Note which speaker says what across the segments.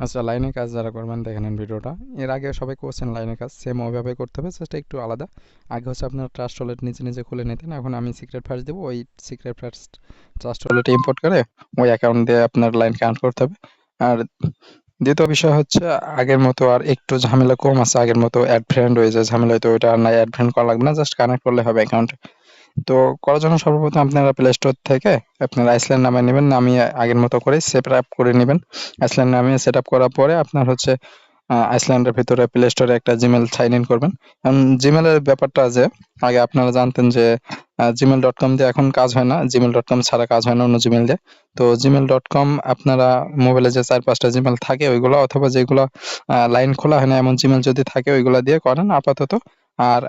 Speaker 1: আচ্ছা, লাইনে কাজ যারা করবেন দেখে নেন ভিডিওটা। এর আগে সবাই করছেন লাইনে কাজ, সেম ওইভাবে করতে হবে, সেটা একটু আলাদা। আগে হচ্ছে আপনার ট্রাস্ট ওয়ালেট নিজে নিজে খুলে নিতেন, এখন আমি সিক্রেট ফার্স্ট দেবো, ওই সিক্রেট ফার্স্ট ট্রাস্ট ওয়ালেটে ইম্পোর্ট করে ওই অ্যাকাউন্ট দিয়ে আপনার লাইন কানেক্ট করতে হবে। আর দ্বিতীয় বিষয় হচ্ছে আগের মতো আর একটু ঝামেলা কম আছে, আগের মতো অ্যাড ফ্রেন্ড হয়ে যায় ঝামেলা, হয়তো ওইটা আর নাই, অ্যাড ফ্রেন্ড করা লাগবে না, জাস্ট কানেক্ট করলে হবে অ্যাকাউন্টে। তো করার জন্য সর্বপ্রথম আপনারা প্লে স্টোর থেকে আপনার আইসল্যান্ড নামিয়ে নেবেন, নামিয়ে আগের মতো করে সেট আপ করে নেবেন। আইসল্যান্ড নামিয়ে সেট আপ করার পরে আপনার হচ্ছে আইসল্যান্ডের ভিতরে প্লে স্টোরে একটা জিমেল সাইন ইন করবেন। কারণ জিমেলের ব্যাপারটা যে আগে আপনারা জানতেন যে gmail.com দিয়ে এখন কাজ হয় না, gmail.com ছাড়া কাজ হয় না অন্য জিমেল দিয়ে। তো gmail.com আপনারা মোবাইলে যে ৪-৫টা জিমেল থাকে ওইগুলো, অথবা যেগুলো লাইন খোলা হয় না এমন জিমেল যদি থাকে ওইগুলা দিয়ে করেন আপাতত। আর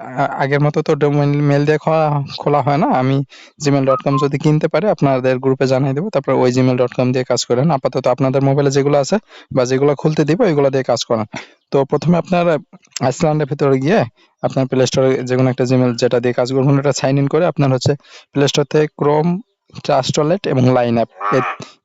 Speaker 1: আগের মতো তো ডোমেইন মেইল দিয়ে খোলা খোলা হয় না। আমি gmail.com যদি কিনতে পারি আপনাদের গ্রুপে জানিয়ে দেবো। তারপর ওই gmail.com দিয়ে কাজ করেন। আপাতত আপনাদের মোবাইলে যেগুলো আছে বা যেগুলো খুলতে দিব এগুলো দিয়ে কাজ করেন। তো প্রথমে আপনার আইসল্যান্ডের ভিতরে গিয়ে আপনার প্লে স্টোরে যেকোনো একটা জিমেল যেটা দিয়ে কাজ করবেন ওটা সাইন ইন করে আপনার হচ্ছে প্লে স্টোর থেকে ক্রোম, ট্রাস্ট ওয়ালেট এবং লাইন অ্যাপ,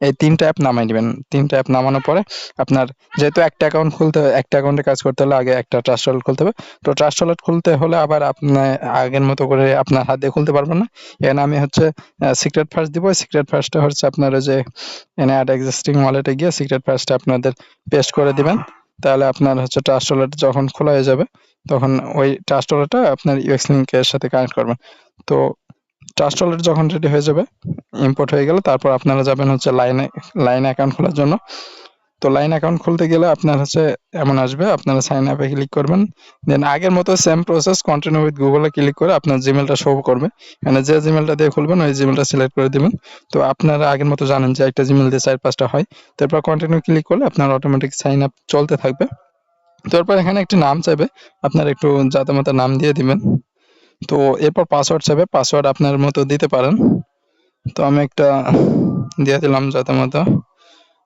Speaker 1: এই ৩টা অ্যাপ নামাই নিবেন। ৩টা অ্যাপ নামানোর পরে আপনার যেহেতু একটা অ্যাকাউন্ট খুলতে একটা অ্যাকাউন্টে কাজ করতে হলে আগে একটা ট্রাস্ট ওয়ালেট খুলতে হবে। তো ট্রাস্ট ওয়ালেট খুলতে হলে আবার আপনার আগের মতো করে আপনার হাত দিয়ে খুলতে পারবেন না। এখানে আমি হচ্ছে সিক্রেট ফার্স্ট দিব। সিক্রেট ফার্স্টটা হচ্ছে আপনার ওই যে এখানে অ্যাড এক্সিস্টিং ওয়ালেটে গিয়ে সিক্রেট ফার্স্টটা আপনাদের পেস্ট করে দিবেন। তাহলে আপনার হচ্ছে ট্রাস্ট ওয়ালেট যখন খোলা হয়ে যাবে তখন ওই ট্রাস্ট ওয়ালেটটা আপনার ইউএক্স লিংকের সাথে কানেক্ট করবেন। তো ট্রাস্ট ওয়ালেট যখন রেডি হয়ে যাবে, ইম্পোর্ট হয়ে গেলে তারপর আপনারা যাবেন হচ্ছে লাইনে অ্যাকাউন্ট খোলার জন্য। তো লাইন অ্যাকাউন্ট খুলতে গেলে আপনার হচ্ছে এমন আসবে, আপনারা সাইন আপে ক্লিক করবেন। দেন আগের মতো সেম প্রসেস কন্টিনিউ উইথ গুগলে ক্লিক করে আপনার জিমেলটা শো করবে। মানে যে জিমেলটা দিয়ে খুলবেন ওই জিমেলটা সিলেক্ট করে দিবেন। তো আপনারা আগের মতো জানেন যে একটা জিমেল দিয়ে ৪-৫টা হয়। তারপর কন্টিনিউ ক্লিক করলে আপনার অটোমেটিক সাইন আপ চলতে থাকবে। তারপর এখানে একটি নাম চাইবে, আপনার একটু জাতামাতা নাম দিয়ে দিবেন। তো এরপর পাসওয়ার্ড চাইবে, পাসওয়ার্ড আপনার মতো দিতে পারেন। তো আমি একটা দিয়ে দিলাম জাতামাতা।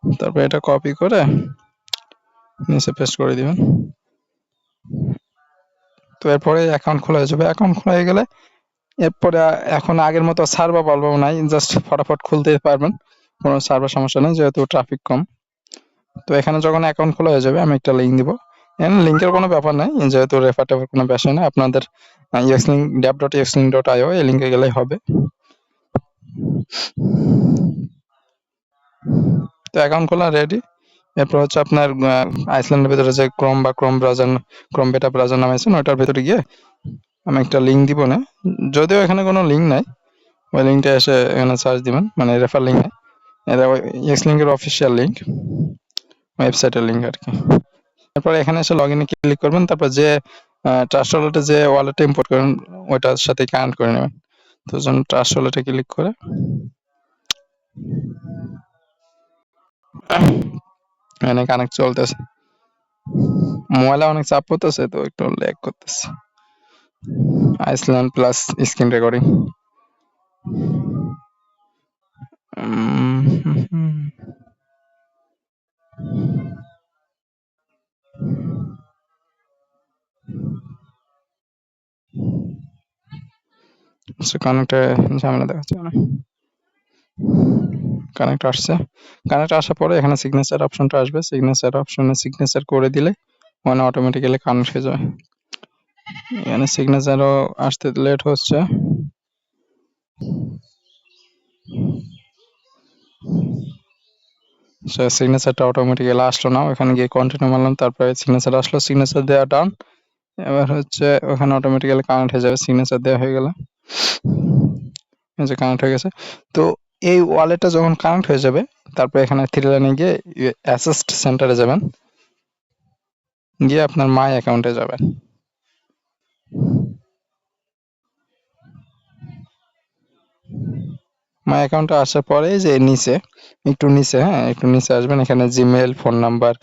Speaker 1: তারপর এটা কপি করে নিচে পেস্ট করে দিবেন। তো এরপরে অ্যাকাউন্ট খোলা হয়ে যাবে। অ্যাকাউন্ট খোলা হয়ে গেলে এরপরে এখন আগের মতো সার্ভার প্রবলেম নাই, জাস্ট ফটাফট খুলতে পারবেন, কোনো সার্ভার সমস্যা নেই যেহেতু ট্রাফিক কম। তো এখানে যখন অ্যাকাউন্ট খোলা হয়ে যাবে আমি একটা লিঙ্ক দিব। এখানে লিঙ্কের কোনো ব্যাপার নাই, যেহেতু রেফার টেফার কোনো বিষয় না, আপনাদের ইউএক্সলিঙ্ক dev.uxlink.io এই লিঙ্কে গেলেই হবে। তো অ্যাকাউন্ট খোলা রেডি। এরপর হচ্ছে আপনার আইসল্যান্ডের ভিতরে যে ক্রোম বেটা ব্রাউজার নাম আছে ওটার ভিতরে গিয়ে আমি একটা লিঙ্ক দিব না, যদিও এখানে কোনো লিঙ্ক নাই, ওই লিঙ্কটা এসে এখানে সার্চ দিবেন, মানে রেফার লিঙ্ক নাই, এটা ওই এক্স লিঙ্কের অফিসিয়াল লিঙ্ক, ওয়েবসাইটের লিঙ্ক আর কি। তারপর এখানে এসে লগ ইনে ক্লিক করবেন, তারপর যে ট্রাস্ট ওয়ালেটে যে ওয়ালেটে ইম্পোর্ট করেন ওইটার সাথে কানেক্ট করে নেবেন। তো জন্য ট্রাস্ট ওয়ালেটে ক্লিক করে এখানে কানেক্ট চলতেছে। মোবাইলে অনেক চাপ পড়তেছে তো একটু ল্যাগ করতেছে। Island plus screen recording. কানেক্টে ঝামেলা দেখাচ্ছে না। কানেক্ট আসছে। কানেক্ট আসার পরে এখানে সিগনেচার অপশনটা আসবে, সিগনেচার অপশনে সিগনেচার করে দিলে মানে অটোমেটিক্যালি কানেক্ট হয়ে যাবে। এখানে সিগনেচারও আসতে লেট হচ্ছে। সিগনেচারটা অটোমেটিক্যালি আসলো না, ওখানে গিয়ে কন্টিনিউ মারলাম, তারপরে সিগনেচার আসলো, সিগনেচার দেওয়া ডান। এবার হচ্ছে ওখানে অটোমেটিক্যালি কানেক্ট হয়ে যাবে, সিগনেচার দেওয়া হয়ে গেলে এই যে কানেক্ট হয়ে গেছে। তো এই ওয়ালেটটা যখন কানেক্ট হয়ে যাবে তারপরে এখানে থ্রি লাইনে গিয়ে অ্যাসিস্ট সেন্টারে যাবেন, গিয়ে আপনার মাই অ্যাকাউন্টে যাবেন। মাই অ্যাকাউন্টে আসার পরে যে নিচে একটু নিচে, হ্যাঁ একটু নিচে আসবেন, এখানে Gmail, phone number,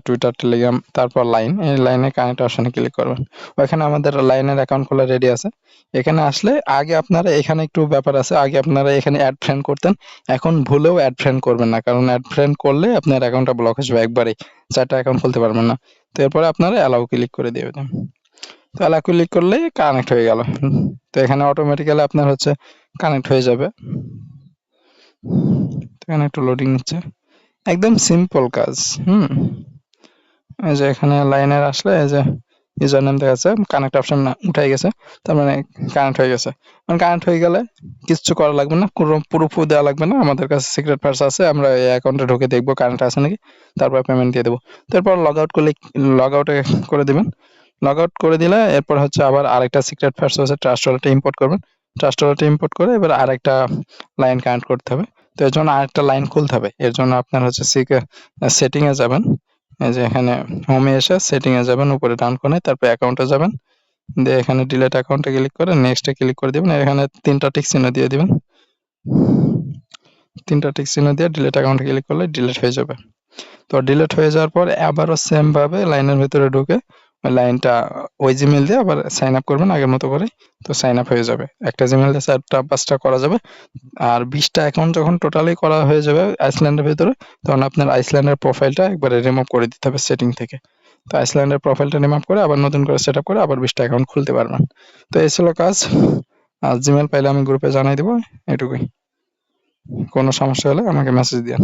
Speaker 1: Twitter, Telegram, তারপর লাইন, এই লাইনে কানেক্ট অপশনে ক্লিক করবেন। ওইখানে আমাদের লাইনের অ্যাকাউন্ট খোলা রেডি আছে। এখানে আসলে আগে আপনারা এখানে একটু ব্যাপার আছে, আগে আপনারা এখানে অ্যাড ফ্রেন্ড করতেন, এখন ভুলেও অ্যাড ফ্রেন্ড করবেন না, কারণ অ্যাড ফ্রেন্ড করলে আপনার অ্যাকাউন্টটা ব্লক হয়ে যাবে একবারেই, 4টা অ্যাকাউন্ট খুলতে পারবেন না। তো এরপরে আপনারা অ্যালাউ ক্লিক করে দিয়ে দেবেন। তো অ্যালাউ ক্লিক করলেই কানেক্ট হয়ে গেল। তো এখানে অটোমেটিক্যালি আপনার হচ্ছে কানেক্ট হয়ে যাবে। এখানে একটু লোডিং নিচ্ছে, একদম সিম্পল কাজ। এই যে এখানে লাইনের আসলে এই যে ইউজার নেম দেখা যাচ্ছে, কানেক্ট অপশন উঠাই গেছে, তার মানে কানেক্ট হয়ে গেছে। মানে কানেক্ট হয়ে গেলে কিছু করা লাগবে না, কোনো প্রুফও দেওয়া লাগবে না, আমাদের কাছে সিক্রেট পার্স আছে, আমরা এই অ্যাকাউন্টে ঢুকে দেখবো কানেক্ট আছে নাকি, তারপর পেমেন্ট দিয়ে দেবো। তারপর লগ আউট করলে লগ আউটে করে দিবেন। লগ আউট করে দিলে এরপর হচ্ছে আবার আরেকটা সিক্রেট পার্স হচ্ছে ট্রাস্ট ওয়ালেটে ইম্পোর্ট করবেন। ট্রাস্ট ওয়ালেটে ইম্পোর্ট করে এবার আরেকটা লাইন কানেক্ট করতে হবে। তো এর জন্য আরেকটা লাইন খুলতে হবে। এর জন্য আপনার হচ্ছে সেটিংয়ে যাবেন। এই যে এখানে হোমে এসে সেটিংয়ে যাবেন, উপরে ডান কোণায়, তারপর অ্যাকাউন্টে যাবেন, দিয়ে এখানে ডিলিট অ্যাকাউন্টে ক্লিক করে নেক্সটে ক্লিক করে দিবেন। এখানে ৩টা টিক চিহ্ন দিয়ে দিবেন। ৩টা টিক চিহ্ন দিয়ে ডিলিট অ্যাকাউন্টে ক্লিক করলে ডিলিট হয়ে যাবে। তো ডিলিট হয়ে যাওয়ার পর আবারও সেম ভাবে লাইনের ভিতরে ঢুকে ওই লাইনটা ওই জিমেইল দিয়ে আবার সাইন আপ করবেন আগের মতো করে। তো সাইন আপ হয়ে যাবে। একটা জিমেইল দিয়ে ৪টা ৫টা করা যাবে। আর ২০টা অ্যাকাউন্ট যখন টোটালি করা হয়ে যাবে আইসল্যান্ডের ভিতরে, তখন আপনার আইসল্যান্ডের প্রোফাইলটা একবারে রিমুভ করে দিতে হবে সেটিং থেকে। তো আইসল্যান্ডের প্রোফাইলটা রিমুভ করে আবার নতুন করে সেট আপ করে আবার ২০টা অ্যাকাউন্ট খুলতে পারবেন। তো এই ছিল কাজ। আর জিমেইল পাইলে আমি গ্রুপে জানাই দেবো। এটুকুই। কোনো সমস্যা হলে আমাকে মেসেজ দিয়েন।